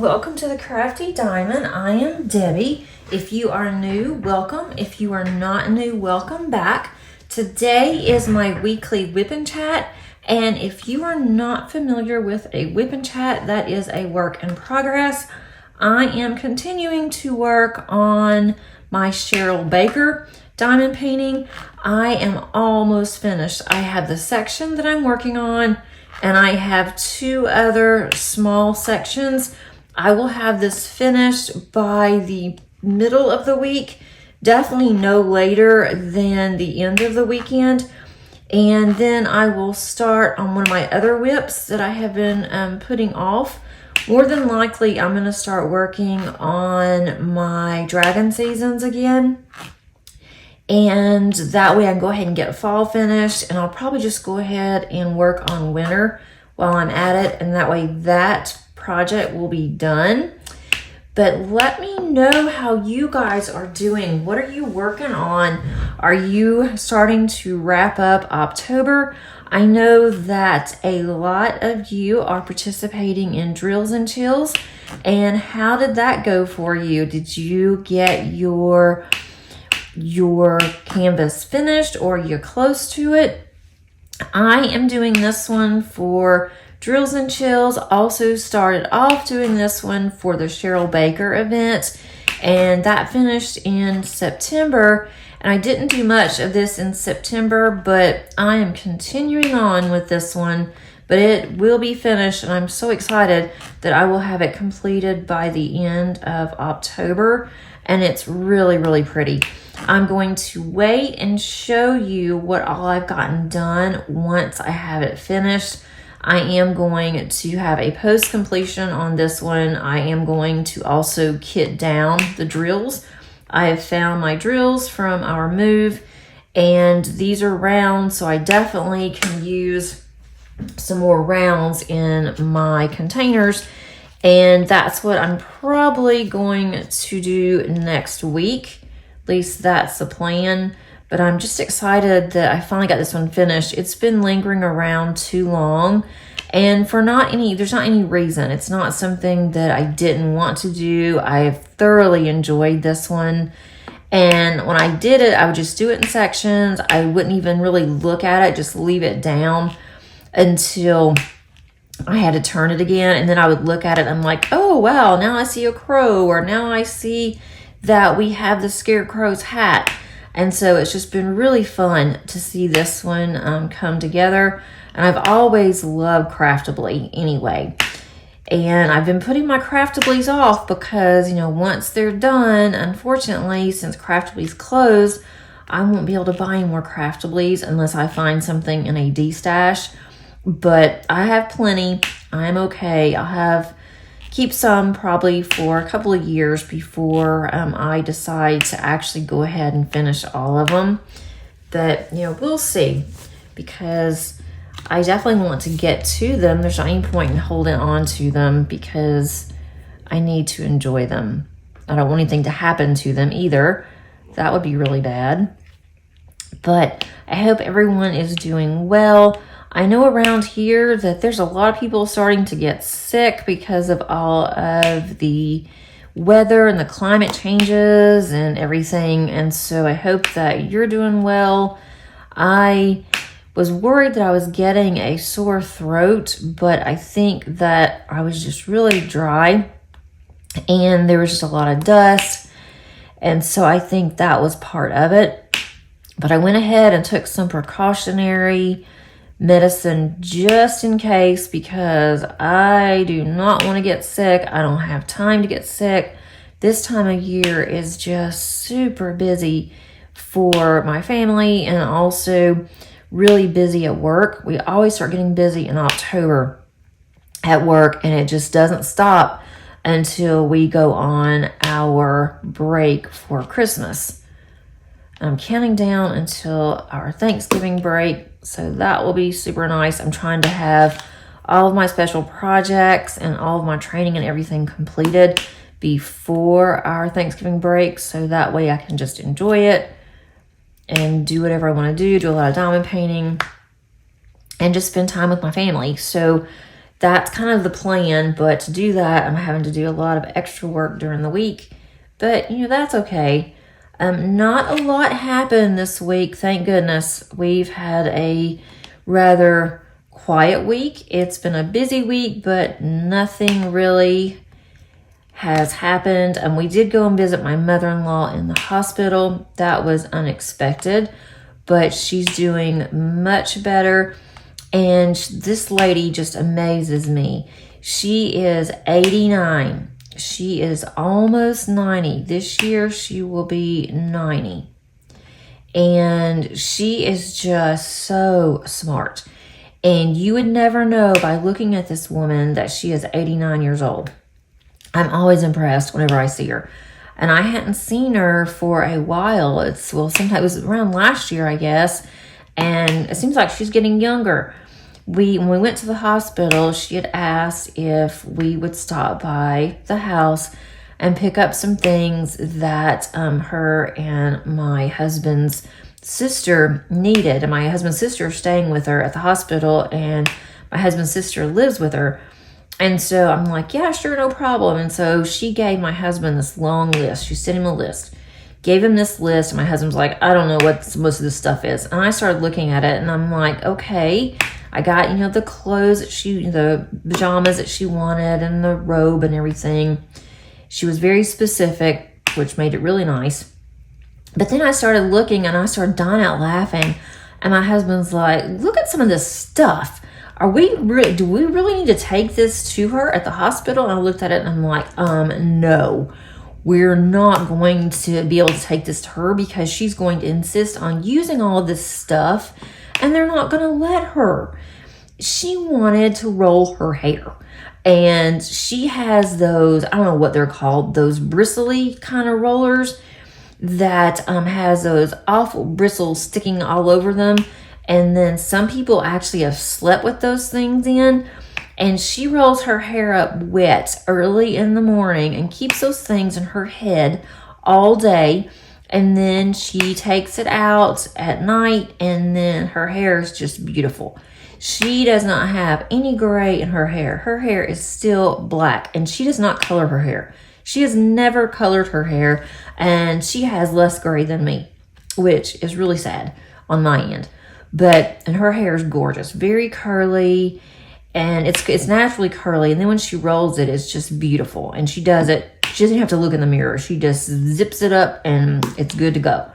welcome to the Crafty Diamond. I am Debbie. If you are new, welcome. If you are not new, welcome back. Today is my weekly WIP and Chat, and if you are not familiar with a WIP and Chat, that is a work in progress. I am continuing to work on my Cheryl Baker diamond painting. I am almost finished. I have the section that I'm working on, and I have two other small sections. I will have this finished by the middle of the week, definitely no later than the end of the weekend. And then I will start on one of my other WIPs that I have been putting off. More than likely, I'm going to start working on my dragon seasons again. And that way I can go ahead and get fall finished, and I'll probably just go ahead and work on winter while I'm at it, and that way that project will be done. But let me know how you guys are doing. What are you working on? Are you starting to wrap up October? I know that a lot of you are participating in drills and chills, and how did that go for you? Did you get your canvas finished, or you're close to it? I am doing this one for drills and chills. Also started off doing this one for the Cheryl Baker event, and that finished in September. And I didn't do much of this in September, but I am continuing on with this one, but it will be finished, and I'm so excited that I will have it completed by the end of October, and it's really, really pretty. I'm going to wait and show you what all I've gotten done once I have it finished. I am going to have a post completion on this one. I am going to also kit down the drills. I have found my drills from our move, and these are round, so I definitely can use some more rounds in my containers, and that's what I'm probably going to do next week. At least that's the plan. But I'm just excited that I finally got this one finished. It's been lingering around too long, and there's not any reason. It's not something that I didn't want to do. I've thoroughly enjoyed this one. And when I did it, I would just do it in sections. I wouldn't even really look at it, just leave it down until I had to turn it again. And then I would look at it and I'm like, oh, wow, now I see a crow, or now I see that we have the scarecrow's hat. And so it's just been really fun to see this one come together. And I've always loved Craftibly anyway. And I've been putting my Craftiblies off because, once they're done, unfortunately, since Craftibly's closed, I won't be able to buy any more Craftiblies unless I find something in a D-stash. But I have plenty. I'm okay. I'll keep some probably for a couple of years before I decide to actually go ahead and finish all of them. But, we'll see, because I definitely want to get to them. There's not any point in holding on to them because I need to enjoy them. I don't want anything to happen to them either. That would be really bad. But I hope everyone is doing well. I know around here that there's a lot of people starting to get sick because of all of the weather and the climate changes and everything. And so I hope that you're doing well. I was worried that I was getting a sore throat, but I think that I was just really dry and there was just a lot of dust. And so I think that was part of it. But I went ahead and took some precautionary medicine just in case, because I do not want to get sick. I don't have time to get sick. This time of year is just super busy for my family, and also really busy at work. We always start getting busy in October at work, and it just doesn't stop until we go on our break for Christmas. I'm counting down until our Thanksgiving break, so that will be super nice. I'm trying to have all of my special projects and all of my training and everything completed before our Thanksgiving break, so that way I can just enjoy it and do whatever I want to do a lot of diamond painting, and just spend time with my family. So that's kind of the plan. But to do that, I'm having to do a lot of extra work during the week. But, that's okay. Not a lot happened this week, thank goodness. We've had a rather quiet week. It's been a busy week, but nothing really has happened. And we did go and visit my mother-in-law in the hospital. That was unexpected, but she's doing much better. And this lady just amazes me. She is 89. She is almost 90. This year she will be 90. And she is just so smart. And you would never know by looking at this woman that she is 89 years old. I'm always impressed whenever I see her. And I hadn't seen her for a while. Sometimes it was around last year, I guess. And it seems like she's getting younger. When we went to the hospital, she had asked if we would stop by the house and pick up some things that her and my husband's sister needed. And my husband's sister is staying with her at the hospital, and my husband's sister lives with her. And so I'm like, yeah, sure, no problem. And so she gave my husband this long list. She sent him a list. Gave him this list, and my husband's like, I don't know what most of this stuff is. And I started looking at it, and I'm like, okay, I got, the clothes the pajamas that she wanted, and the robe and everything. She was very specific, which made it really nice. But then I started looking, and I started dying out laughing. And my husband's like, look at some of this stuff. Do we really need to take this to her at the hospital? And I looked at it, and I'm like, no. We're not going to be able to take this to her because she's going to insist on using all of this stuff, and they're not going to let her. She wanted to roll her hair, and she has those, I don't know what they're called, those bristly kind of rollers that has those awful bristles sticking all over them. And then some people actually have slept with those things in. And she rolls her hair up wet early in the morning and keeps those things in her head all day. And then she takes it out at night, and then her hair is just beautiful. She does not have any gray in her hair. Her hair is still black, and she does not color her hair. She has never colored her hair, and she has less gray than me, which is really sad on my end. And her hair is gorgeous, very curly. And it's naturally curly. And then when she rolls it, it's just beautiful. And she does it. She doesn't have to look in the mirror. She just zips it up, and it's good to go.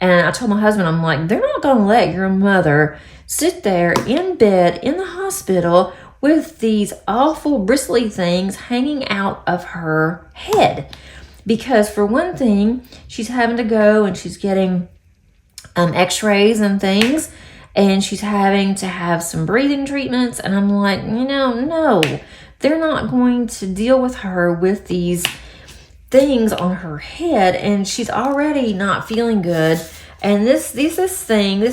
And I told my husband, I'm like, they're not going to let your mother sit there in bed in the hospital with these awful bristly things hanging out of her head. Because for one thing, she's having to go and she's getting x-rays and things. And she's having to have some breathing treatments. And I'm like, no, they're not going to deal with her with these things on her head. And she's already not feeling good. And this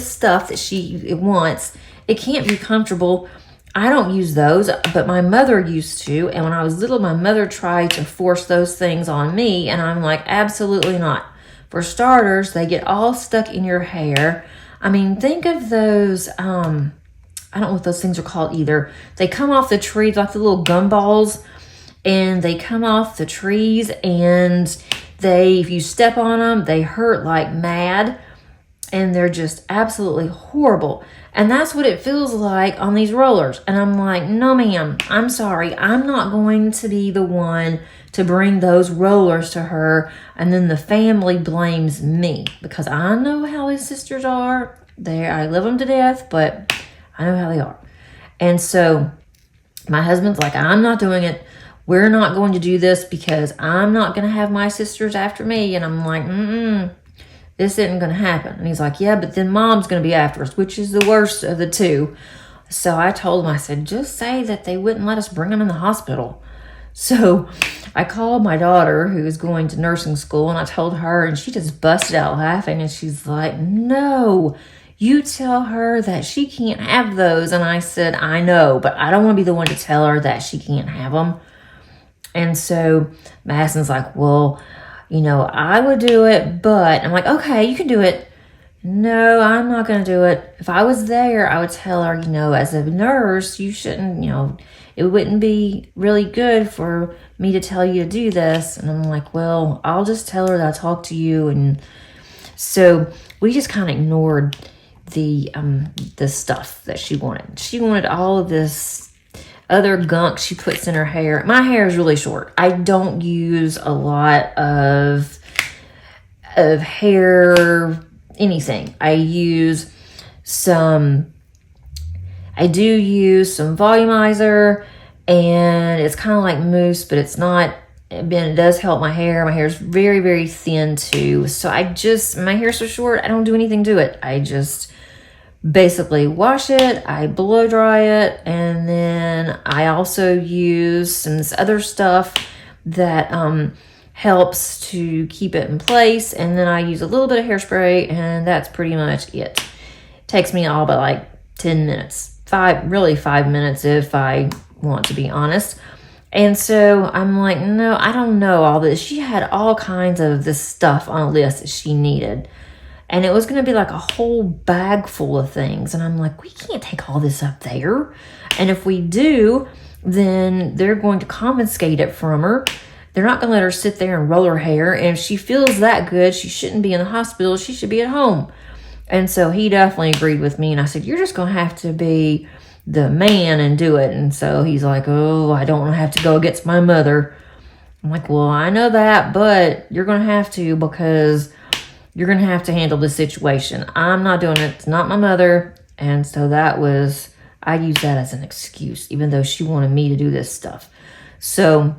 stuff that she wants, it can't be comfortable. I don't use those, but my mother used to. And when I was little, my mother tried to force those things on me. And I'm like, absolutely not. For starters, they get all stuck in your hair. I mean, think of those, I don't know what those things are called either. They come off the trees like the little gumballs, and they come off the trees, and if you step on them, they hurt like mad, and they're just absolutely horrible. And that's what it feels like on these rollers. And I'm like, no, ma'am, I'm sorry. I'm not going to be the one to bring those rollers to her, and then the family blames me, because I know how these sisters are. I love them to death, but I know how they are. And so my husband's like, I'm not doing it. We're not going to do this because I'm not going to have my sisters after me. And I'm like, this isn't going to happen. And he's like, yeah, but then mom's going to be after us, which is the worst of the two. So I told him, I said, just say that they wouldn't let us bring them in the hospital. So I called my daughter, who is going to nursing school, and I told her, and she just busted out laughing. And she's like, no, you tell her that she can't have those. And I said, I know, but I don't want to be the one to tell her that she can't have them. And so Madison's like, well, I would do it, but I'm like, okay, you can do it. no, I'm not going to do it. If I was there, I would tell her, as a nurse, you shouldn't, it wouldn't be really good for me to tell you to do this. And I'm like, well, I'll just tell her that I talked to you. And so we just kind of ignored the stuff that she wanted. She wanted all of this other gunk she puts in her hair. My hair is really short. I don't use a lot of hair anything. I do use some volumizer, and it's kind of like mousse, but it's not. It does help my hair. My hair is very, very thin too. So my hair's so short, I don't do anything to it. I just basically wash it, I blow dry it, and then I also use some other stuff that helps to keep it in place. And then I use a little bit of hairspray, and that's pretty much it. Takes me all but like 10 minutes. 5 minutes if I want to be honest. And so I'm like, no, I don't know all this. She had all kinds of this stuff on a list that she needed. And it was going to be like a whole bag full of things. And I'm like, we can't take all this up there. And if we do, then they're going to confiscate it from her. They're not going to let her sit there and roll her hair. And if she feels that good, she shouldn't be in the hospital. She should be at home. And so he definitely agreed with me. And I said, you're just going to have to be the man and do it. And so he's like, oh, I don't want to have to go against my mother. I'm like, well, I know that, but you're going to have to, because you're going to have to handle this situation. I'm not doing it. It's not my mother. And so I used that as an excuse, even though she wanted me to do this stuff. So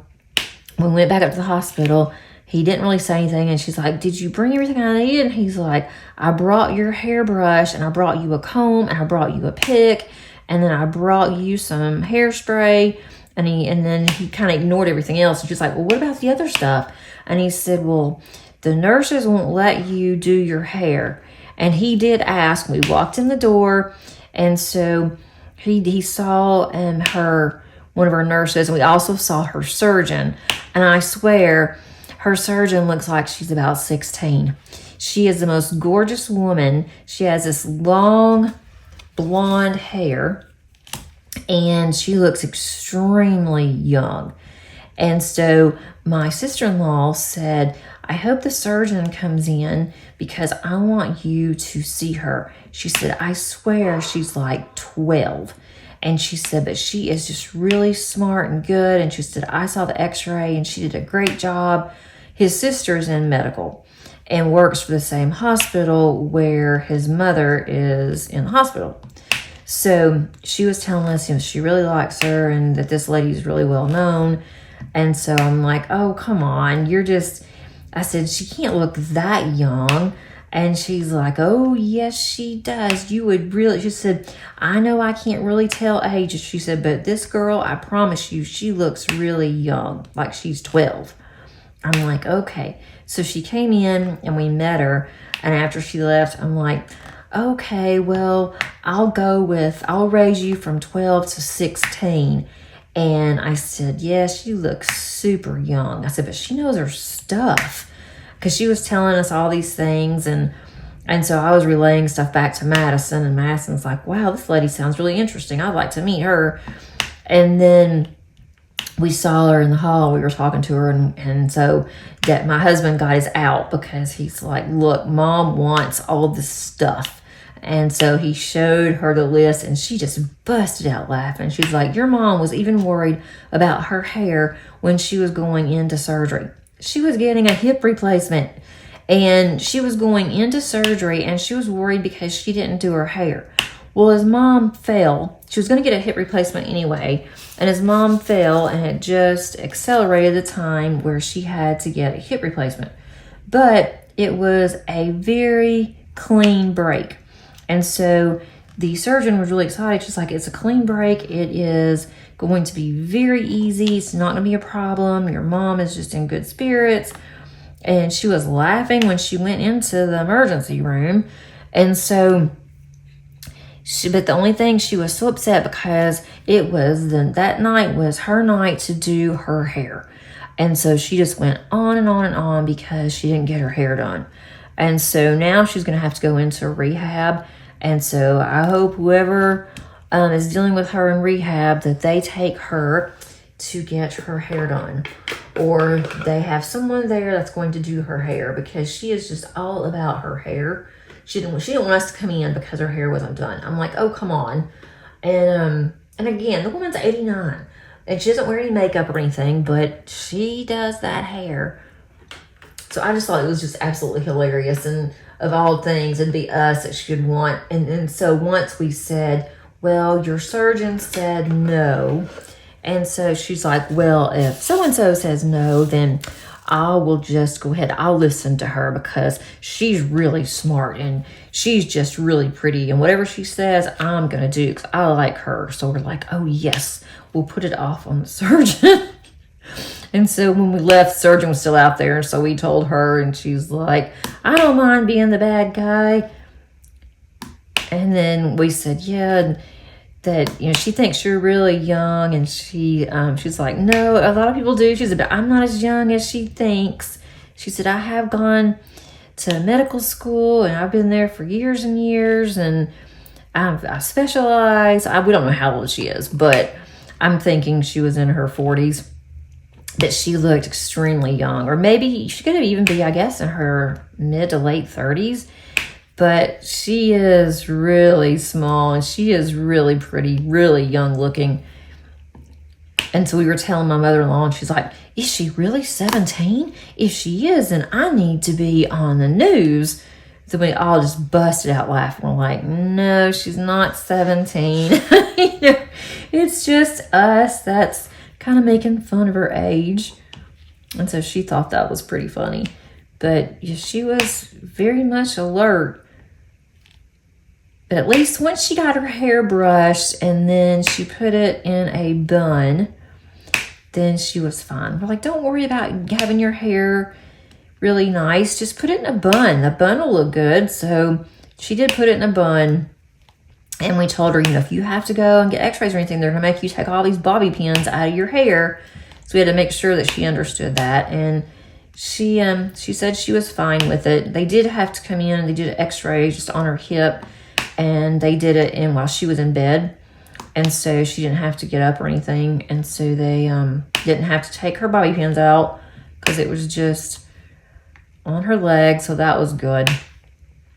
when we went back up to the hospital, he didn't really say anything. And she's like, did you bring everything I needed? And he's like, I brought your hairbrush, and I brought you a comb, and I brought you a pick, and then I brought you some hairspray. And then he kind of ignored everything else. And she's like, well, what about the other stuff? And he said, well, the nurses won't let you do your hair. And he did ask. We walked in the door, and so he saw one of her nurses, and we also saw her surgeon. And I swear, her surgeon looks like she's about 16. She is the most gorgeous woman. She has this long blonde hair, and she looks extremely young. And so my sister-in-law said, I hope the surgeon comes in, because I want you to see her. She said, I swear she's like 12. And she said, but she is just really smart and good. And she said, I saw the x-ray and she did a great job. His sister's in medical and works for the same hospital where his mother is in the hospital. So she was telling us, she really likes her and that this lady's really well known. And so I'm like, oh, come on. I said, she can't look that young. And she's like, oh, yes, she does. She said, I know I can't really tell ages. She said, but this girl, I promise you, she looks really young, like she's 12. I'm like, okay. So she came in and we met her. And after she left, I'm like, okay, well, I'll raise you from 12 to 16. And I said, yes, she looks super young. I said, but she knows her stuff. Because she was telling us all these things. And so I was relaying stuff back to Madison. And Madison's like, wow, this lady sounds really interesting. I'd like to meet her. And then we saw her in the hall. We were talking to her. And so that my husband got us out because he's like, look, Mom wants all this stuff. And so he showed her the list and she just busted out laughing. She's like, your mom was even worried about her hair when she was going into surgery. She was getting a hip replacement and she was going into surgery and she was worried because she didn't do her hair. Well, his mom fell. She was going to get a hip replacement anyway. And his mom fell and it just accelerated the time where she had to get a hip replacement. But it was a very clean break. And so the surgeon was really excited. She's like, it's a clean break. It is going to be very easy. It's not going to be a problem. Your mom is just in good spirits. And she was laughing when she went into the emergency room. And so, but the only thing, she was so upset because it was that night was her night to do her hair. And so she just went on and on and on because she didn't get her hair done. And so now she's going to have to go into rehab. And so I hope whoever is dealing with her in rehab, that they take her to get her hair done. Or they have someone there that's going to do her hair, because she is just all about her hair. She didn't want us to come in because her hair wasn't done. I'm like, oh, come on. And again, the woman's 89. And she doesn't wear any makeup or anything, but she does that hair. So I just thought it was just absolutely hilarious. And of all things, it'd be us that she would want. And so once we said, well, your surgeon said no. And so she's like, well, if so-and-so says no, then I will just go ahead. I'll listen to her because she's really smart and she's just really pretty. And whatever she says, I'm going to do because I like her. So we're like, oh, yes, we'll put it off on the surgeon. And so when we left, the surgeon was still out there. So we told her, and she's like, I don't mind being the bad guy. And then we said, yeah, that, you know, she thinks you're really young. And she's like, no, a lot of people do. She said, but I'm not as young as she thinks. She said, I have gone to medical school and I've been there for years and years. And I specialize. We don't know how old she is, but I'm thinking she was in her 40s. That she looked extremely young, or maybe she could even be, I guess, in her mid to late 30s. But she is really small and she is really pretty, really young looking. And so we were telling my mother-in-law, and she's like, is she really 17? If she is, then I need to be on the news. So we all just busted out laughing. We're like, no, she's not 17. You know, it's just us that's kind of making fun of her age. And so she thought that was pretty funny. But yeah, she was very much alert. But at least once she got her hair brushed and then she put it in a bun, then she was fine. We're like, don't worry about having your hair really nice. Just put it in a bun. The bun will look good. So she did put it in a bun. And we told her, you know, if you have to go and get x-rays or anything, they're going to make you take all these bobby pins out of your hair. So we had to make sure that she understood that. And she said she was fine with it. They did have to come in and they did an x-ray just on her hip. And they did it while she was in bed. And so she didn't have to get up or anything. And so they didn't have to take her bobby pins out because it was just on her leg. So that was good.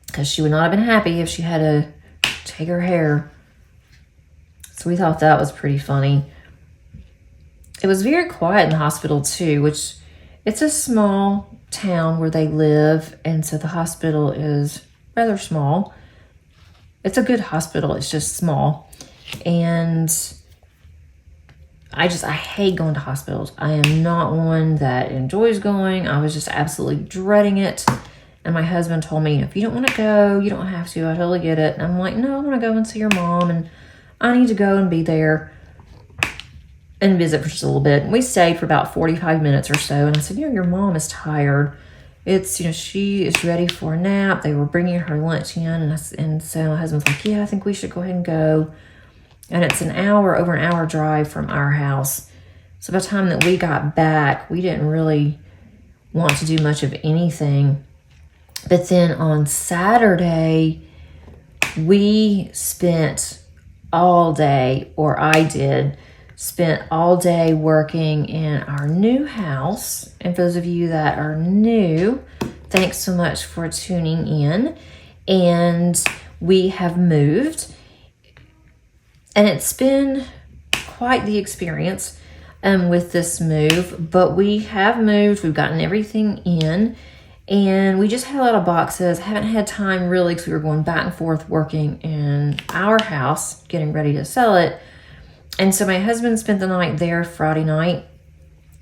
Because she would not have been happy if she had to take her hair. So we thought that was pretty funny. It was very quiet in the hospital too, which it's a small town where they live. And so the hospital is rather small. It's a good hospital. It's just small. And I hate going to hospitals. I am not one that enjoys going. I was just absolutely dreading it. And my husband told me, if you don't want to go, you don't have to. I totally get it. And I'm like, no, I want to go and see your mom. And I need to go and be there and visit for just a little bit. And we stayed for about 45 minutes or so. And I said, you know, your mom is tired. It's, you know, she is ready for a nap. They were bringing her lunch in. And so my husband's like, yeah, I think we should go ahead and go. And it's over an hour drive from our house. So by the time that we got back, we didn't really want to do much of anything. But then on Saturday, we spent all day, or I spent all day working in our new house. And for those of you that are new, thanks so much for tuning in. And we have moved. And it's been quite the experience with this move. But we have moved. We've gotten everything in. And we just had a lot of boxes. Haven't had time really because we were going back and forth working in our house, getting ready to sell it. And so my husband spent the night there Friday night.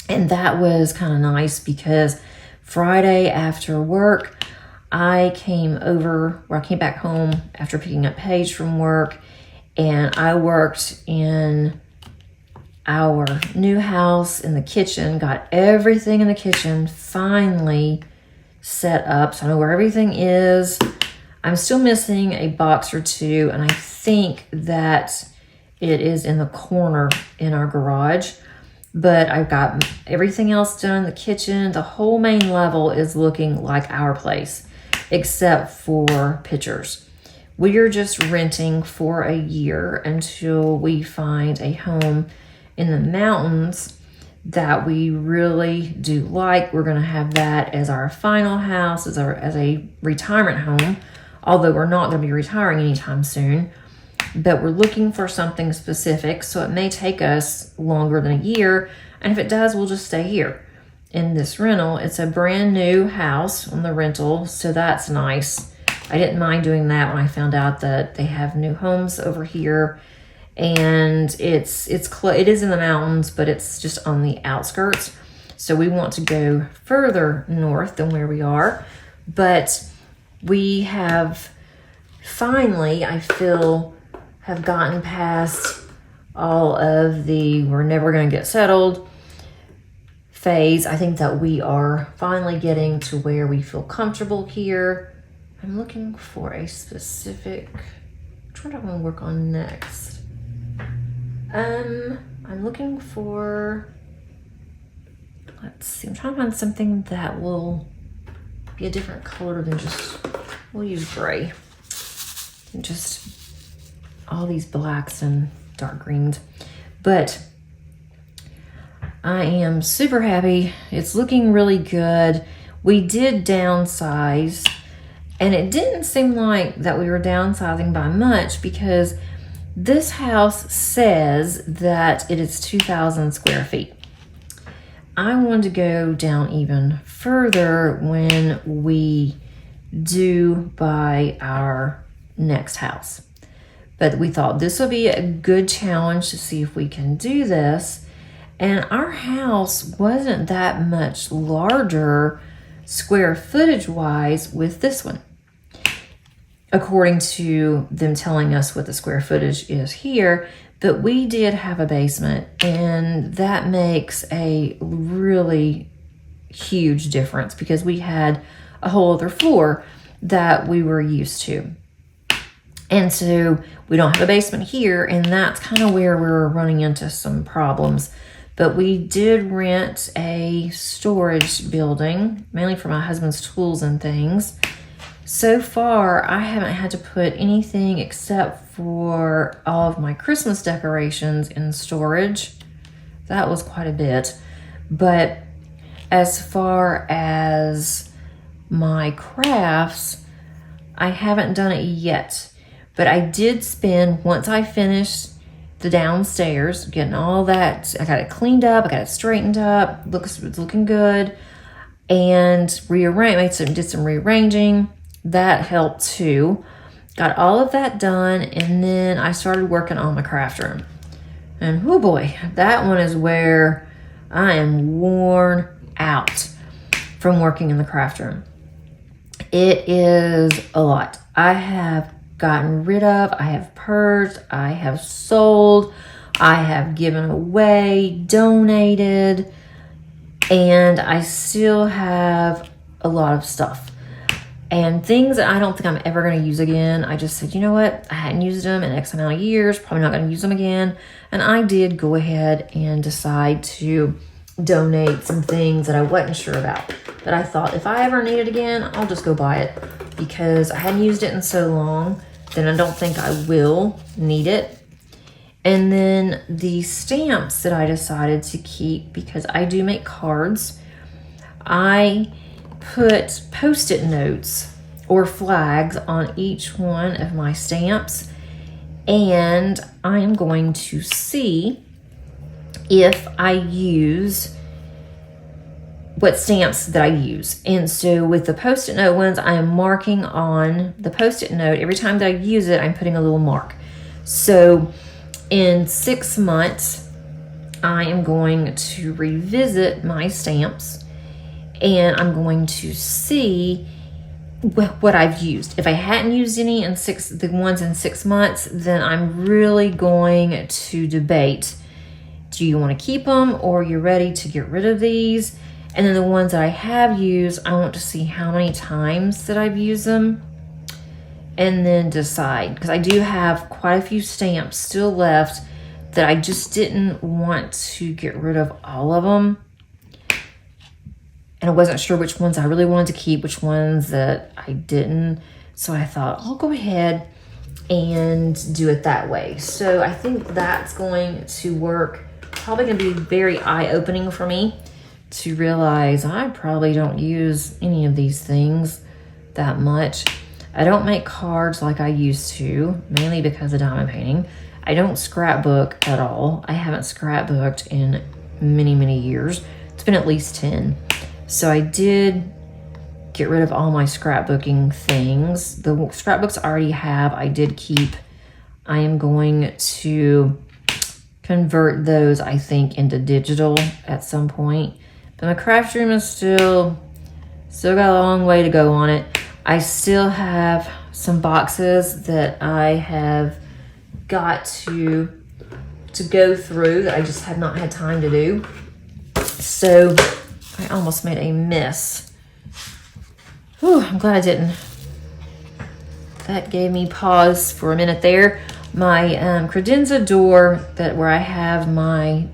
And that was kind of nice because Friday after work, I came back home after picking up Paige from work. And I worked in our new house in the kitchen, got everything in the kitchen finally set up. So I know where everything is. I'm still missing a box or two. And I think that it is in the corner in our garage. But I've got everything else done in the kitchen. The whole main level is looking like our place. except for pictures. We are just renting for a year until we find a home in the mountains that we really do like. We're going to have that as our final house, as a retirement home, although we're not going to be retiring anytime soon. But we're looking for something specific, so it may take us longer than a year, and if it does, we'll just stay here in this rental. It's a brand new house on the rental, so that's nice. I didn't mind doing that when I found out that they have new homes over here, and it is in the mountains, but it's just on the outskirts. So we want to go further north than where we are, but we have finally, I feel, have gotten past all of the we're never going to get settled phase. I think that we are finally getting to where we feel comfortable here. I'm looking for a specific, which one do I want to work on next? I'm looking for, let's see, I'm trying to find something that will be a different color than just, we'll use gray. And just all these blacks and dark greens. But I am super happy. It's looking really good. We did downsize, and it didn't seem like that we were downsizing by much, because this house says that it is 2,000 square feet. I wanted to go down even further when we do buy our next house. But we thought this would be a good challenge to see if we can do this. And our house wasn't that much larger square footage wise with this one, according to them telling us what the square footage is here. But we did have a basement, and that makes a really huge difference because we had a whole other floor that we were used to. And so we don't have a basement here, and that's kind of where we're running into some problems. But we did rent a storage building, mainly for my husband's tools and things. So far, I haven't had to put anything except for all of my Christmas decorations in storage. That was quite a bit. But as far as my crafts, I haven't done it yet. But I did spend, once I finished the downstairs, getting all that, I got it cleaned up, I got it straightened up, it's looking good, and did some rearranging. That helped too. Got all of that done, and then I started working on my craft room. And oh boy, that one is where I am worn out from working in the craft room. It is a lot. I have gotten rid of, I have purged, I have sold, I have given away, donated, and I still have a lot of stuff. And things that I don't think I'm ever going to use again. I just said, you know what? I hadn't used them in X amount of years, probably not going to use them again. And I did go ahead and decide to donate some things that I wasn't sure about. But I thought if I ever need it again, I'll just go buy it, because I hadn't used it in so long. Then I don't think I will need it. And then the stamps that I decided to keep, because I do make cards, I put Post-it notes or flags on each one of my stamps, and I am going to see if I use what stamps that I use. And so with the Post-it note ones, I am marking on the Post-it note. Every time that I use it, I'm putting a little mark. So in 6 months, I am going to revisit my stamps, and I'm going to see what I've used. If I hadn't used any in the ones in 6 months, then I'm really going to debate, do you want to keep them, or you're ready to get rid of these? And then the ones that I have used, I want to see how many times that I've used them, and then decide. Because I do have quite a few stamps still left that I just didn't want to get rid of all of them. and I wasn't sure which ones I really wanted to keep, which ones that I didn't. So I thought I'll go ahead and do it that way. So I think that's going to work. Probably going to be very eye-opening for me to realize I probably don't use any of these things that much. I don't make cards like I used to, mainly because of diamond painting. I don't scrapbook at all. I haven't scrapbooked in many, many years. It's been at least 10. So I did get rid of all my scrapbooking things. The scrapbooks I already have, I did keep. I am going to convert those, I think, into digital at some point. But my craft room is still got a long way to go on it. I still have some boxes that I have got to go through that I just have not had time to do. So I almost made a mess. Whew, I'm glad I didn't. That gave me pause for a minute there. My credenza door where I have my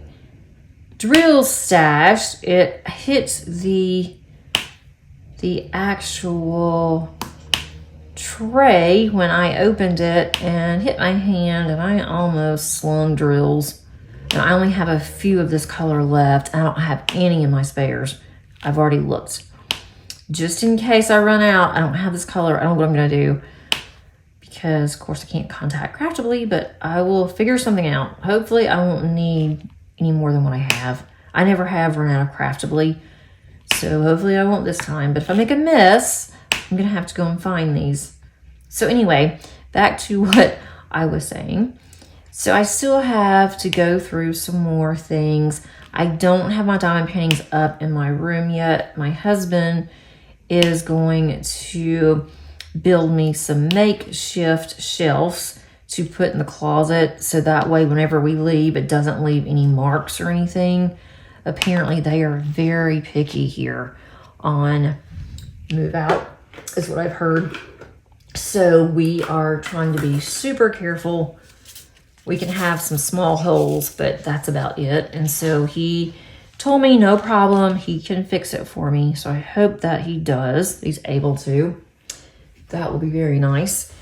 drill stashed, it hit the actual tray when I opened it and hit my hand, and I almost slung drills. And I only have a few of this color left. I don't have any in my spares. I've already looked. Just in case I run out, I don't have this color. I don't know what I'm going to do. Because, of course, I can't contact Craftibly, but I will figure something out. Hopefully, I won't need any more than what I have. I never have run out of Craftibly, so hopefully I won't this time. But if I make a mess, I'm going to have to go and find these. So anyway, back to what I was saying. So I still have to go through some more things. I don't have my diamond paintings up in my room yet. My husband is going to build me some makeshift shelves to put in the closet, so that way whenever we leave, it doesn't leave any marks or anything. Apparently they are very picky here on move out, is what I've heard. So we are trying to be super careful. We can have some small holes, but that's about it. And so he told me no problem, he can fix it for me. So I hope that he does. He's able to. That will be very nice.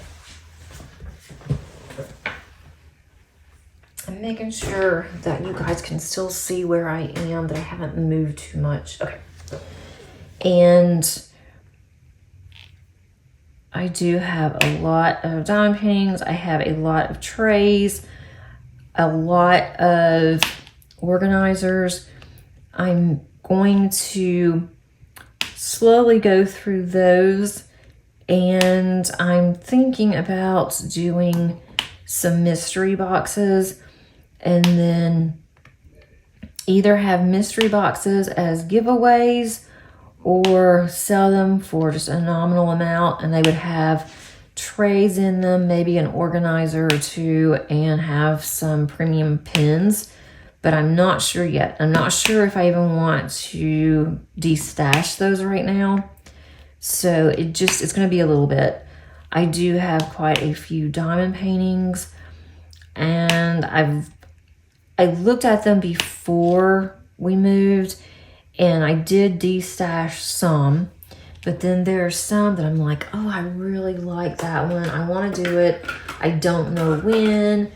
I'm making sure that you guys can still see where I am, that I haven't moved too much. Okay. And I do have a lot of diamond paintings. I have a lot of trays, a lot of organizers. I'm going to slowly go through those, and I'm thinking about doing some mystery boxes, and then either have mystery boxes as giveaways or sell them for just a nominal amount, and they would have trays in them, maybe an organizer or two, and have some premium pins. But I'm not sure yet. I'm not sure if I even want to destash those right now. So it's going to be a little bit. I do have quite a few diamond paintings, and I looked at them before we moved, and I did destash some, but then there are some that I'm like, oh, I really like that one. I want to do it. I don't know when.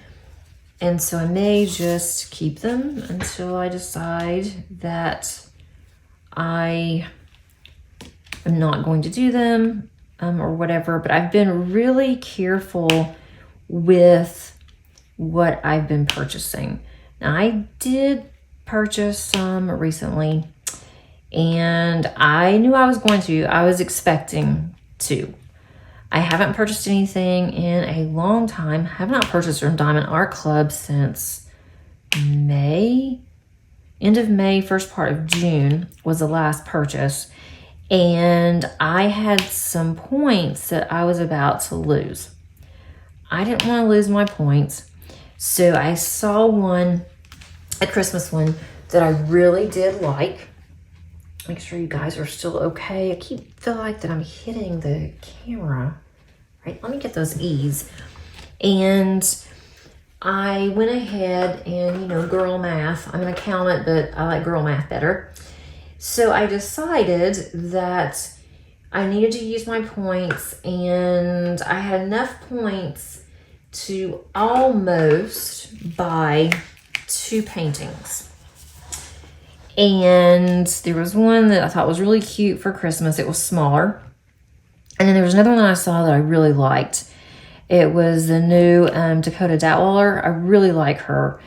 And so I may just keep them until I decide that I am not going to do them or whatever. But I've been really careful with what I've been purchasing. Now, I did purchase some recently, and I knew I was going to. I was expecting to. I haven't purchased anything in a long time. Have not purchased from Diamond Art Club since May. End of May, first part of June was the last purchase. And I had some points that I was about to lose. I didn't want to lose my points. So I saw one, a Christmas one, that I really did like. Make sure you guys are still okay. I feel like that I'm hitting the camera. Right, let me get those E's. And I went ahead and, girl math. I'm an accountant, but I like girl math better. So I decided that I needed to use my points, and I had enough points to almost buy 2 paintings. And there was one that I thought was really cute for Christmas. It was smaller. And then there was another one that I saw that I really liked. It was the new Dakota Datwaller. I really like her,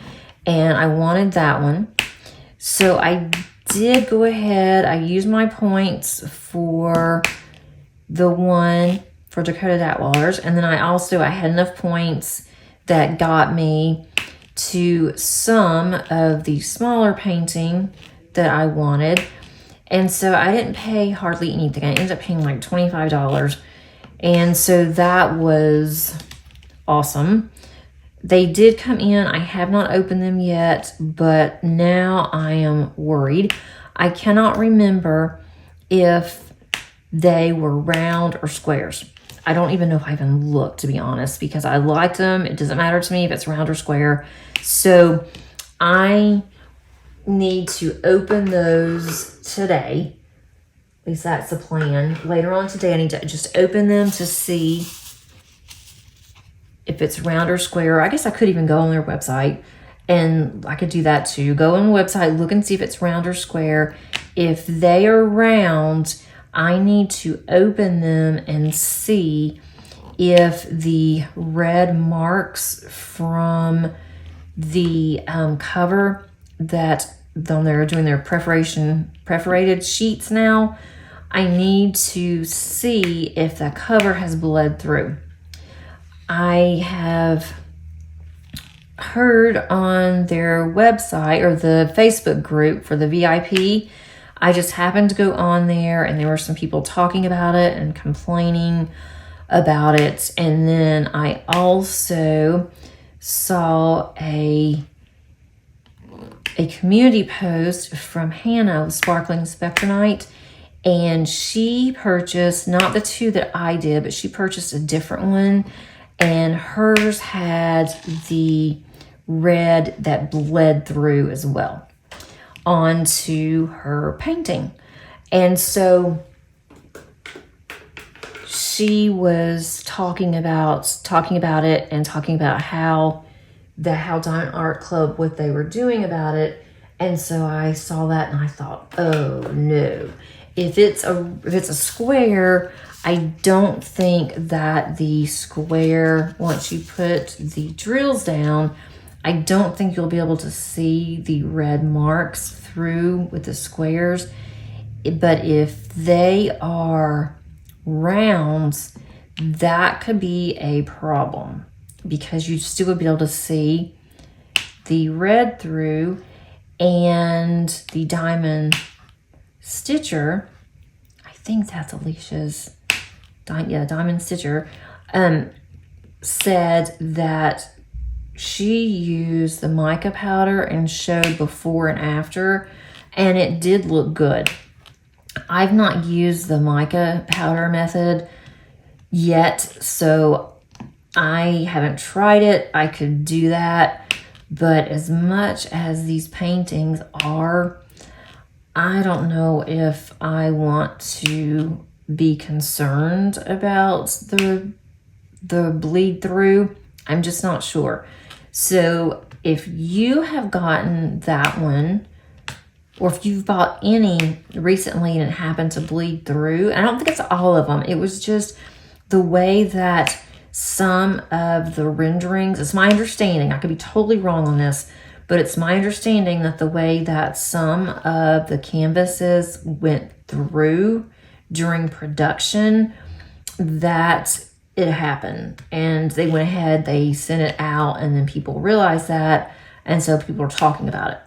and I wanted that one. So I did go ahead. I used my points for the one for Dakota Datwallers, and then I had enough points that got me to some of the smaller painting that I wanted. And so I didn't pay hardly anything. I ended up paying like $25. And so that was awesome. They did come in. I have not opened them yet, but now I am worried. I cannot remember if they were round or squares. I don't even know if I even looked, to be honest, because I liked them. It doesn't matter to me if it's round or square. So I need to open those today. At least that's the plan. Later on today, I need to just open them to see if it's round or square. I guess I could even go on their website, and I could do that too. Go on the website, look and see if it's round or square. If they are round, I need to open them and see if the red marks from the cover that they're doing their perforated sheets now, I need to see if the cover has bled through. I have heard on their website or the Facebook group for the VIP, I just happened to go on there and there were some people talking about it and complaining about it. And then I also saw a community post from Hannah with Sparkling Spectronite, and she purchased not the 2 that I did, but she purchased a different one, and hers had the red that bled through as well onto her painting. And so she was talking about it and talking about how Diamond Art Club, what they were doing about it. And so I saw that and I thought, oh no, if it's a square, I don't think that the square, once you put the drills down, I don't think you'll be able to see the red marks through with the squares. But if they are rounds, that could be a problem, because you still would be able to see the red through. And the diamond stitcher, I think that's Alicia's, diamond stitcher, said that she used the mica powder and showed before and after, and it did look good. I've not used the mica powder method yet, so I haven't tried it. I could do that. But as much as these paintings are, I don't know if I want to be concerned about the bleed through. I'm just not sure. So if you have gotten that one, or if you've bought any recently and it happened to bleed through, and I don't think it's all of them, it was just the way that some of the renderings, it's my understanding, I could be totally wrong on this, but it's my understanding that the way that some of the canvases went through during production, that it happened. And they went ahead, they sent it out, and then people realized that, and so people are talking about it.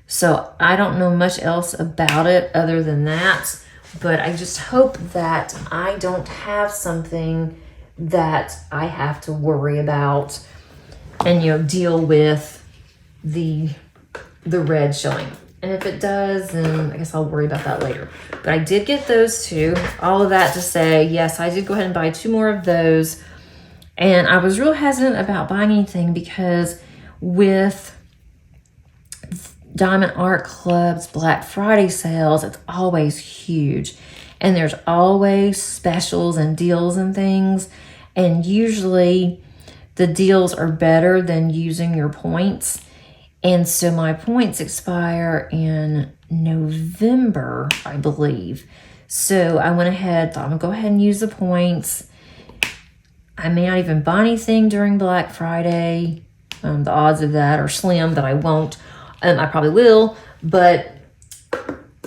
So I don't know much else about it other than that, but I just hope that I don't have something that I have to worry about and deal with the red showing. And if it does, then I guess I'll worry about that later. But I did get those 2. All of that to say, yes, I did go ahead and buy 2 more of those. And I was real hesitant about buying anything because with Diamond Art Club's Black Friday sales, it's always huge. And there's always specials and deals and things. And usually the deals are better than using your points. And so my points expire in November, I believe. So I went ahead, thought I'm gonna go ahead and use the points. I may not even buy anything during Black Friday. The odds of that are slim that I won't. I probably will, but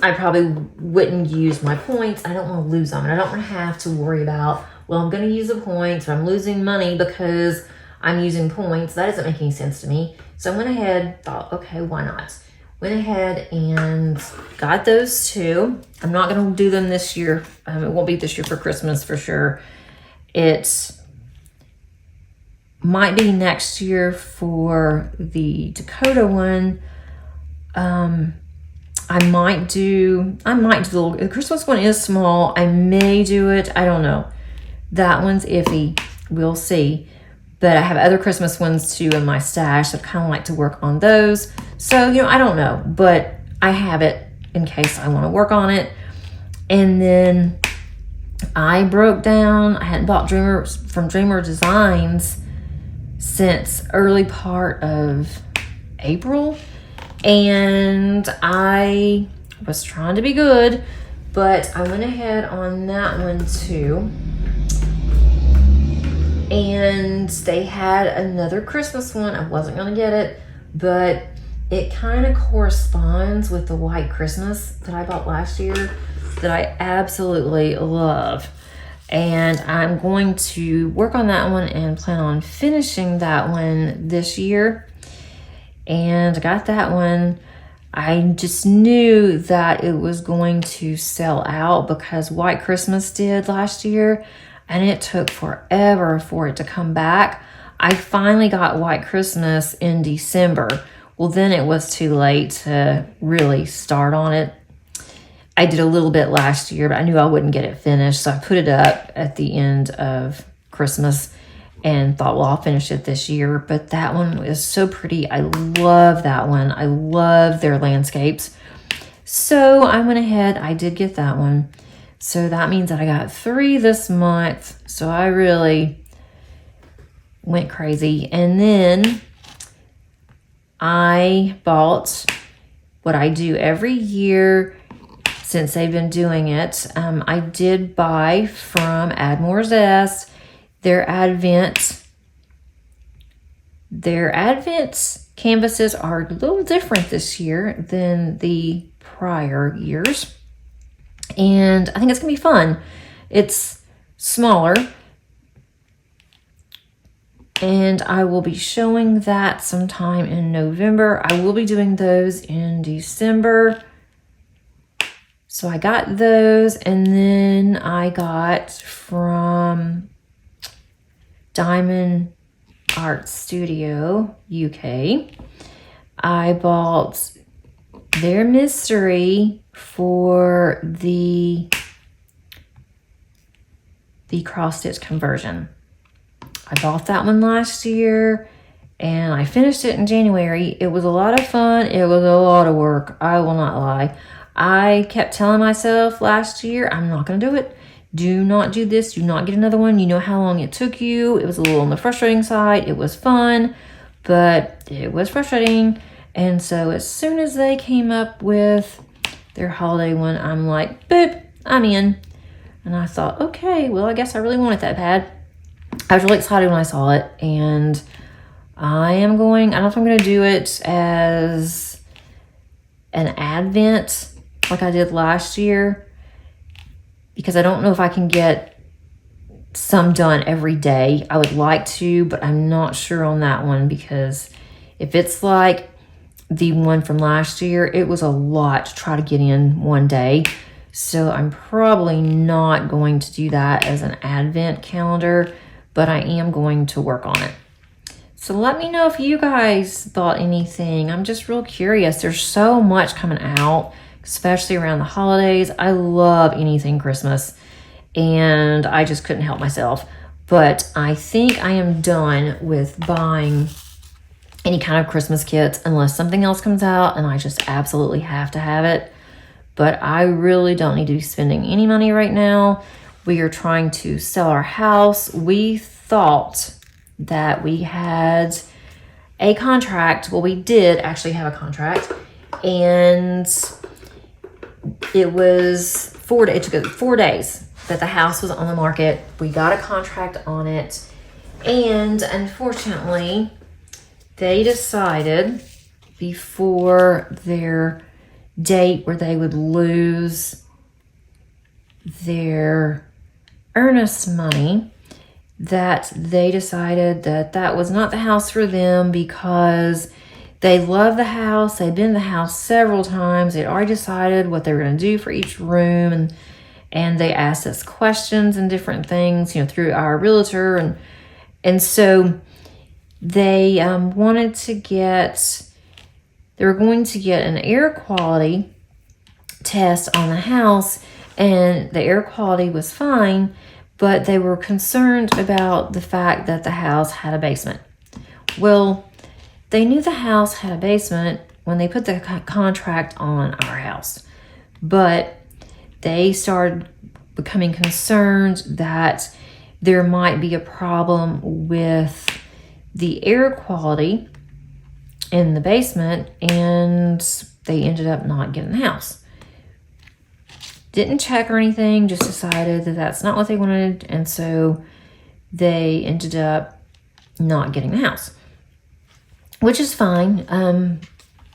I probably wouldn't use my points. I don't want to lose them. I don't want to have to worry about, well, I'm going to use the points, or I'm losing money because I'm using points. That doesn't make any sense to me. So I went ahead, thought, okay, why not? Went ahead and got those two. I'm not going to do them this year. It won't be this year for Christmas for sure. It might be next year for the Dakota one. I might do the Christmas one is small. I may do it. I don't know. That one's iffy. We'll see. But I have other Christmas ones too in my stash. I'd kind of like to work on those. So, I don't know. But I have it in case I want to work on it. And then I broke down. I hadn't bought from Dreamer Designs since early part of April. And I was trying to be good, but I went ahead on that one too. And they had another Christmas one. I wasn't going to get it, but it kind of corresponds with the White Christmas that I bought last year that I absolutely love. And I'm going to work on that one and plan on finishing that one this year. And I got that one. I just knew that it was going to sell out because White Christmas did last year, and it took forever for it to come back. I finally got White Christmas in December. Well, then it was too late to really start on it. I did a little bit last year, but I knew I wouldn't get it finished, so I put it up at the end of Christmas and thought, well, I'll finish it this year. But that one is so pretty. I love that one. I love their landscapes. So I went ahead. I did get that one. So that means that I got 3 this month. So I really went crazy. And then I bought what I do every year since they've been doing it. I did buy from Admore's Zest their Advent canvases are a little different this year than the prior years. And I think it's going to be fun. It's smaller. And I will be showing that sometime in November. I will be doing those in December. So I got those, and then I got from Diamond Art Studio UK. I bought their mystery for the cross stitch conversion. I bought that one last year and I finished it in January. It was a lot of fun. It was a lot of work. I will not lie. I kept telling myself last year, I'm not going to do it. Do not do this. Do not get another one. You know how long it took you. It was a little on the frustrating side. It was fun, but it was frustrating. And so as soon as they came up with their holiday one, I'm like, boop, I'm in. And I thought, okay, well, I guess I really want it that bad. I was really excited when I saw it. And I don't know if I'm going to do it as an Advent like I did last year, because I don't know if I can get some done every day. I would like to, but I'm not sure on that one, because if it's like the one from last year, it was a lot to try to get in one day. So I'm probably not going to do that as an Advent calendar, but I am going to work on it. So let me know if you guys thought anything. I'm just real curious. There's so much coming out, especially around the holidays. I love anything Christmas, and I just couldn't help myself. But I think I am done with buying any kind of Christmas kits unless something else comes out and I just absolutely have to have it. But I really don't need to be spending any money right now. We are trying to sell our house. We thought that we had a contract. Well, we did actually have a contract, and it was it took 4 days that the house was on the market. We got a contract on it, and unfortunately, they decided before their date where they would lose their earnest money that they decided that that was not the house for them because they love the house. They'd been in the house several times. They'd already decided what they were going to do for each room, and they asked us questions and different things, through our realtor, and so they wanted to get. They were going to get an air quality test on the house, and the air quality was fine, but they were concerned about the fact that the house had a basement. Well, they knew the house had a basement when they put the contract on our house, but they started becoming concerned that there might be a problem with the air quality in the basement, and they ended up not getting the house. Didn't check or anything, just decided that that's not what they wanted, and so they ended up not getting the house, which is fine.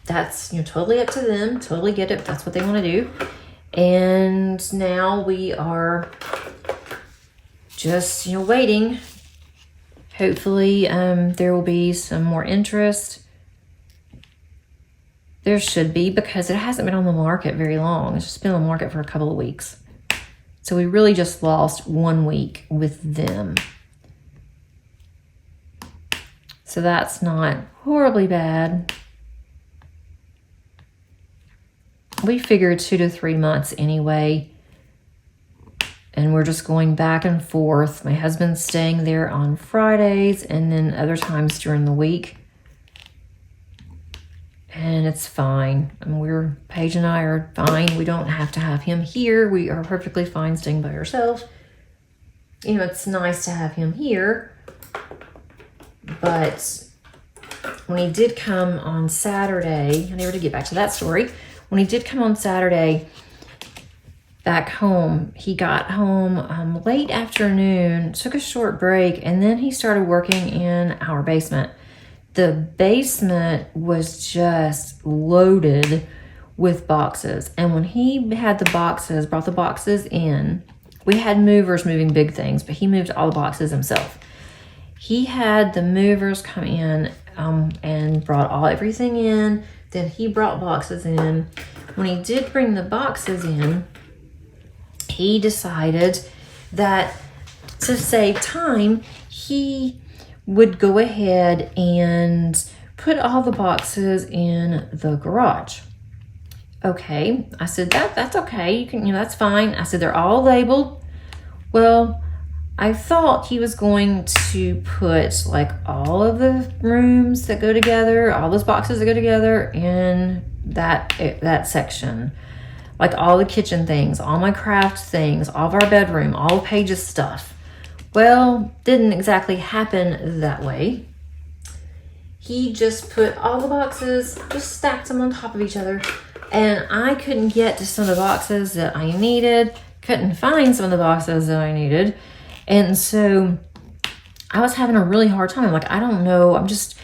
That's totally up to them. Totally get it if that's what they want to do. And now we are just waiting. Hopefully there will be some more interest. There should be, because it hasn't been on the market very long. It's just been on the market for a couple of weeks. So we really just lost 1 week with them. So that's not horribly bad. We figured 2 to 3 months anyway. And we're just going back and forth. My husband's staying there on Fridays and then other times during the week. And it's fine. Paige and I are fine. We don't have to have him here. We are perfectly fine staying by ourselves. It's nice to have him here. But when he did come on Saturday, I never did get back to that story. When he did come on Saturday back home, he got home late afternoon, took a short break, and then he started working in our basement. The basement was just loaded with boxes. And when he had brought the boxes in, we had movers moving big things, but he moved all the boxes himself. He had the movers come in and brought everything in. Then he brought boxes in. When he did bring the boxes in, he decided that to save time, he would go ahead and put all the boxes in the garage. Okay, I said, that's okay. You can, that's fine. I said, they're all labeled. Well, I thought he was going to put like all of the rooms that go together, all those boxes that go together in that section. Like all the kitchen things, all my craft things, all of our bedroom, all Paige's stuff. Well, didn't exactly happen that way. He just put all the boxes, just stacked them on top of each other. And I couldn't get to some of the boxes that I needed. Couldn't find some of the boxes that I needed. And so I was having a really hard time. Like, I don't know. I'll just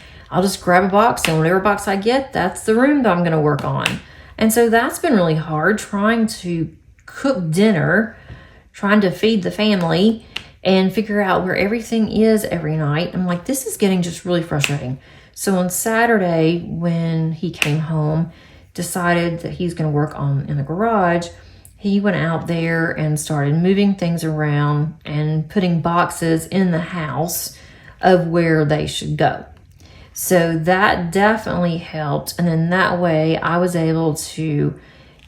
grab a box, and whatever box I get, that's the room that I'm going to work on. And so that's been really hard, trying to cook dinner, trying to feed the family, and figure out where everything is every night. I'm like, this is getting just really frustrating. So on Saturday, when he came home, decided that he's going to work in the garage, he went out there and started moving things around and putting boxes in the house of where they should go. So that definitely helped. And then that way I was able to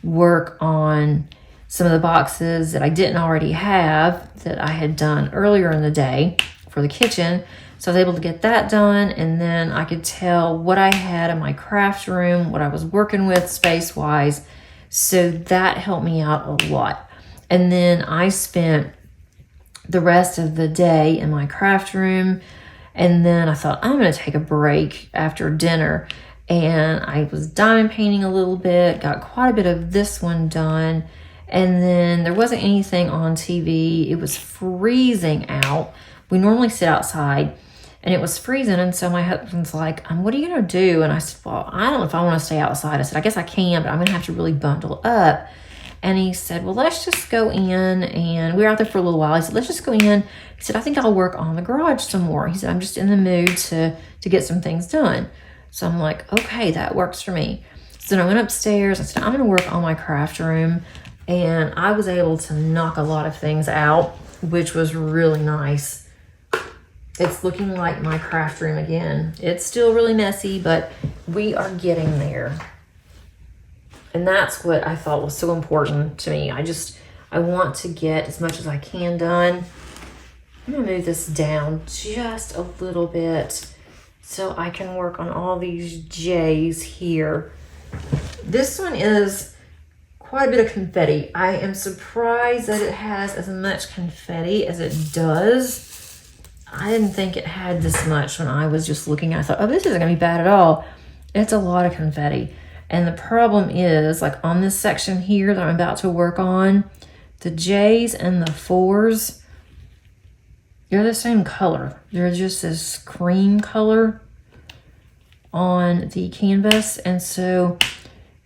work on some of the boxes that I didn't already have that I had done earlier in the day for the kitchen. So I was able to get that done, and then I could tell what I had in my craft room, what I was working with space-wise. So that helped me out a lot. And then I spent the rest of the day in my craft room, and then I thought, I'm going to take a break after dinner. And I was diamond painting a little bit, got quite a bit of this one done. And then there wasn't anything on TV. It was freezing out. We normally sit outside, and it was freezing. And so my husband's like, what are you going to do? And I said, well, I don't know if I want to stay outside. I said, I guess I can, but I'm going to have to really bundle up. And he said, well, let's just go in. And we were out there for a little while. He said, let's just go in. He said, I think I'll work on the garage some more. He said, I'm just in the mood to get some things done. So I'm like, okay, that works for me. So then I went upstairs. I said, I'm going to work on my craft room. And I was able to knock a lot of things out, which was really nice. It's looking like my craft room again. It's still really messy, but we are getting there. And that's what I thought was so important to me. I want to get as much as I can done. I'm gonna move this down just a little bit so I can work on all these J's here. This one is quite a bit of confetti. I am surprised that it has as much confetti as it does. I didn't think it had this much when I was just looking. I thought, oh, this isn't gonna be bad at all. It's a lot of confetti. And the problem is, like on this section here that I'm about to work on, the J's and the 4s, they're the same color. They're just this cream color on the canvas. And so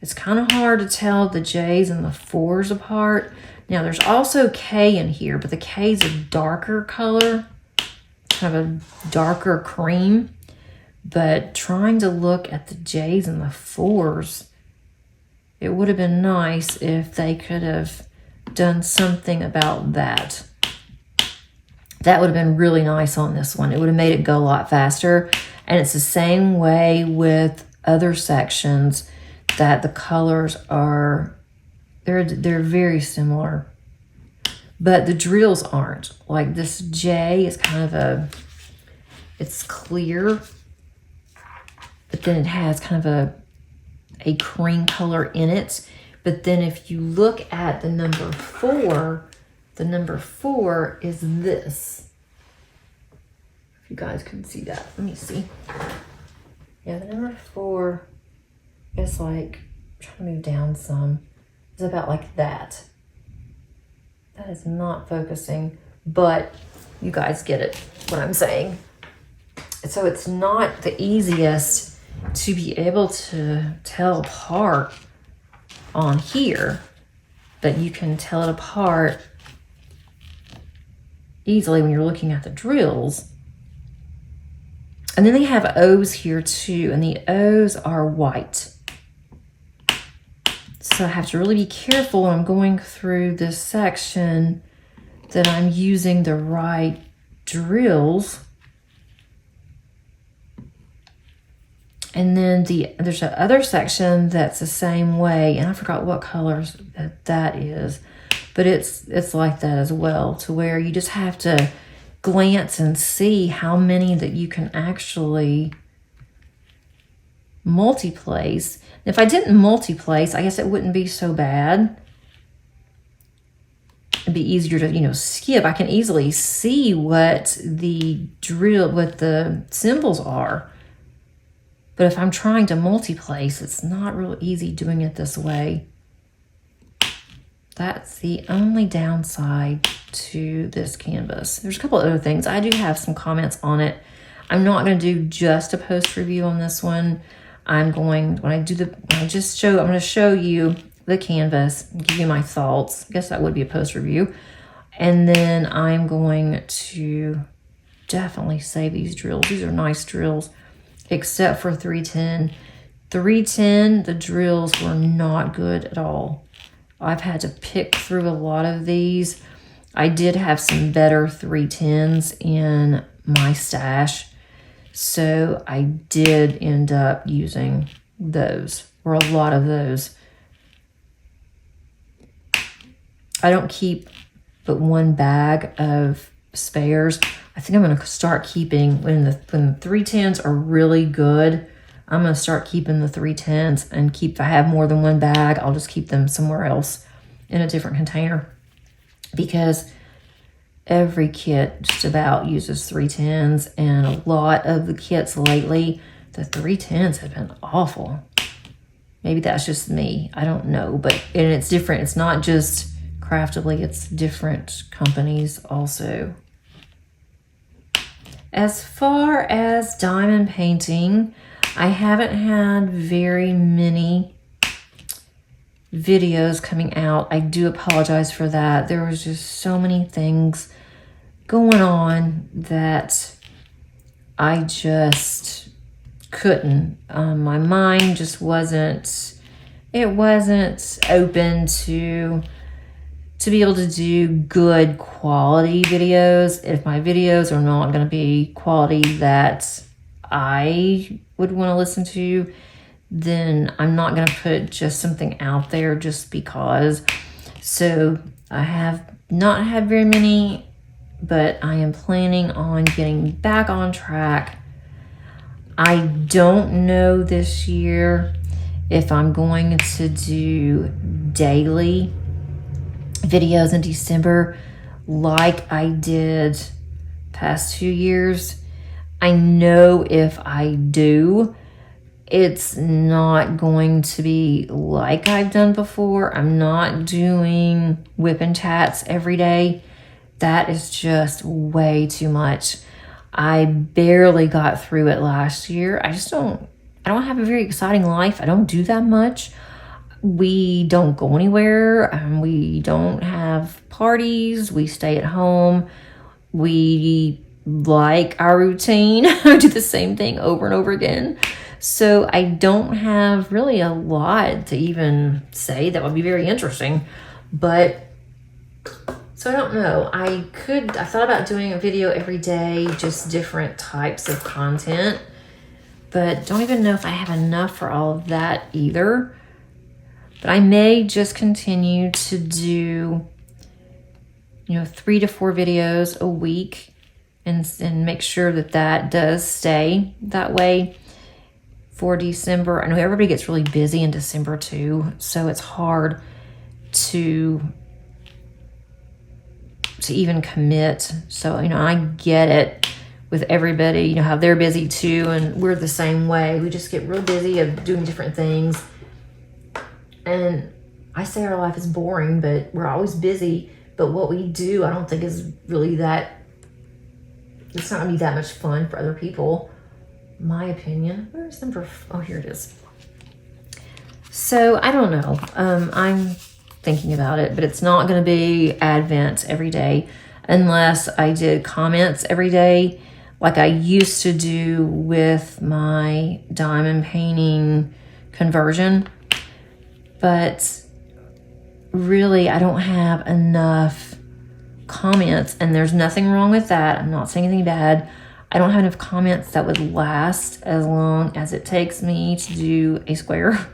it's kind of hard to tell the J's and the 4s apart. Now there's also K in here, but the K's a darker color, kind of a darker cream. But trying to look at the J's and the 4s, it would have been nice if they could have done something about that. That would have been really nice on this one. It would have made it go a lot faster. And it's the same way with other sections, that the colors are, they're very similar. But the drills aren't. Like this J is kind of it's clear, but then it has kind of a cream color in it. But then if you look at the number 4, the number 4 is this. If you guys can see that, let me see. Yeah, the number 4 is like, I'm trying to move down some, it's about like that. That is not focusing, but you guys get it, what I'm saying. So it's not the easiest to be able to tell apart on here, but you can tell it apart easily when you're looking at the drills. And then they have O's here too, and the O's are white. So I have to really be careful when I'm going through this section that I'm using the right drills. And then there's a other section that's the same way, and I forgot what colors that is, but it's like that as well, to where you just have to glance and see how many that you can actually multi-place. If I didn't multi-place, I guess it wouldn't be so bad. It'd be easier to, skip. I can easily see what the symbols are. But if I'm trying to multi-place, it's not real easy doing it this way. That's the only downside to this canvas. There's a couple other things. I do have some comments on it. I'm not going to do just a post review on this one. I'm going to show you the canvas and give you my thoughts. I guess that would be a post review. And then I'm going to definitely save these drills. These are nice drills, except for 310. 310, the drills were not good at all. I've had to pick through a lot of these. I did have some better 310s in my stash, so I did end up using those, or a lot of those. I don't keep but one bag of spares. I think I'm going to start keeping, when the 310s are really good, I'm going to start keeping the 310s and if I have more than one bag, I'll just keep them somewhere else in a different container, because every kit just about uses 310s, and a lot of the kits lately, the 310s have been awful. Maybe that's just me. I don't know, and it's different. It's not just Craftibly, it's different companies also. As far as diamond painting, I haven't had very many videos coming out. I do apologize for that. There was just so many things going on that I just couldn't. My mind just wasn't open to be able to do good quality videos. If my videos are not going to be quality that I would want to listen to, then I'm not going to put just something out there just because. So I have not had very many, but I am planning on getting back on track. I don't know this year if I'm going to do daily videos in December like I did past 2 years. I know if I do, it's not going to be like I've done before. I'm not doing WIP and chats every day. That is just way too much. I barely got through it last year. I don't have a very exciting life. I don't do that much. We don't go anywhere. We don't have parties. We stay at home. We like our routine. I do the same thing over and over again. So I don't have really a lot to even say that would be very interesting. But, so I don't know. I thought about doing a video every day, just different types of content. But don't even know if I have enough for all of that either. But I may just continue to do, 3 to 4 videos a week and make sure that does stay that way for December. I know everybody gets really busy in December too, so it's hard to even commit. So, I get it with everybody, how they're busy too, and we're the same way. We just get real busy of doing different things. And I say our life is boring, but we're always busy. But what we do, I don't think is really it's not gonna be that much fun for other people. My opinion. Where's number? Oh, here it is. So I don't know. I'm thinking about it, but it's not gonna be Advent every day unless I did comments every day, like I used to do with my diamond painting conversion. But really, I don't have enough comments, and there's nothing wrong with that. I'm not saying anything bad. I don't have enough comments that would last as long as it takes me to do a square,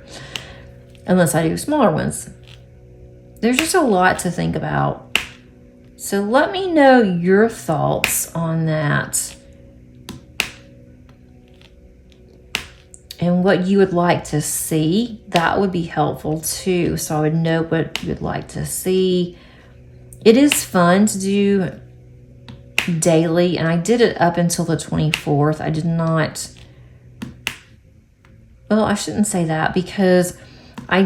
unless I do smaller ones. There's just a lot to think about. So let me know your thoughts on that, and what you would like to see. That would be helpful too, so I would know what you would like to see. It is fun to do daily, and I did it up until the 24th. I did not, well, I shouldn't say that, because I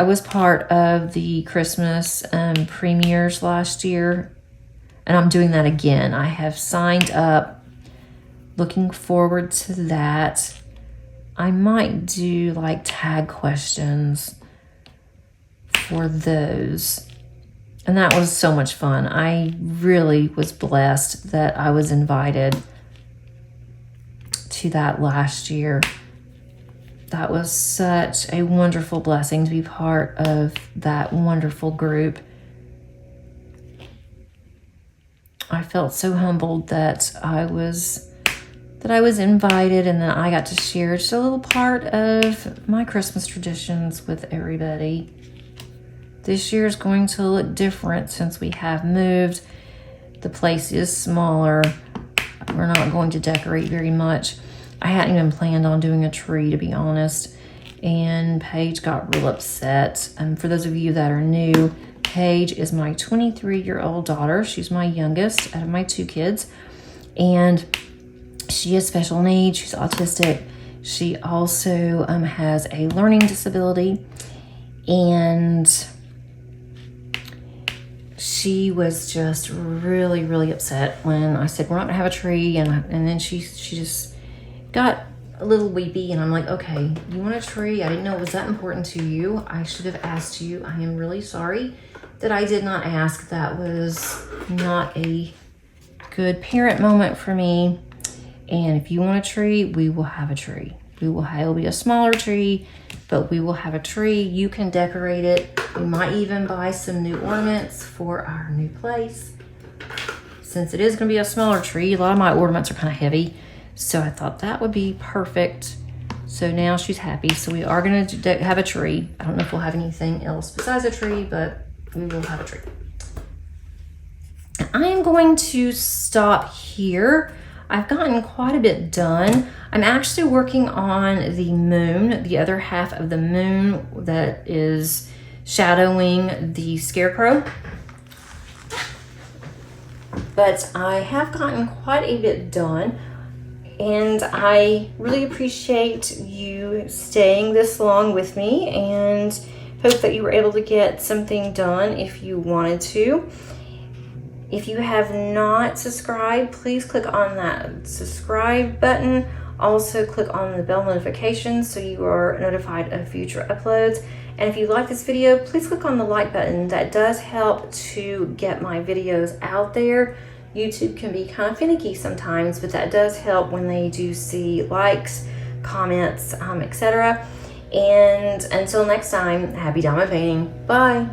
was part of the Christmas premieres last year, and I'm doing that again. I have signed up, looking forward to that. I might do like tag questions for those. And that was so much fun. I really was blessed that I was invited to that last year. That was such a wonderful blessing to be part of that wonderful group. I felt so humbled that I was invited, and that I got to share just a little part of my Christmas traditions with everybody. This year is going to look different since we have moved. The place is smaller. we're not going to decorate very much. I hadn't even planned on doing a tree, to be honest. And Paige got real upset. For those of you that are new, Paige is my 23-year-old daughter. She's my youngest out of my 2 kids. And she has special needs. She's autistic. She also has a learning disability. And she was just really, really upset when I said, we're not gonna have a tree. And then she just got a little weepy, and I'm like, okay, you want a tree? I didn't know it was that important to you. I should have asked you. I am really sorry that I did not ask. That was not a good parent moment for me. And if you want a tree, we will have a tree. It'll be a smaller tree, but we will have a tree. You can decorate it. We might even buy some new ornaments for our new place. Since it is gonna be a smaller tree, a lot of my ornaments are kind of heavy. So I thought that would be perfect. So now she's happy. So we are gonna have a tree. I don't know if we'll have anything else besides a tree, but we will have a tree. I am going to stop here. I've gotten quite a bit done. I'm actually working on the moon, the other half of the moon that is shadowing the scarecrow. But I have gotten quite a bit done. And I really appreciate you staying this long with me, and hope that you were able to get something done if you wanted to. If you have not subscribed, please click on that subscribe button. Also click on the bell notifications so you are notified of future uploads. And if you like this video, please click on the like button. That does help to get my videos out there. YouTube can be kind of finicky sometimes, but that does help when they do see likes, comments, etc. And until next time, happy diamond painting. Bye.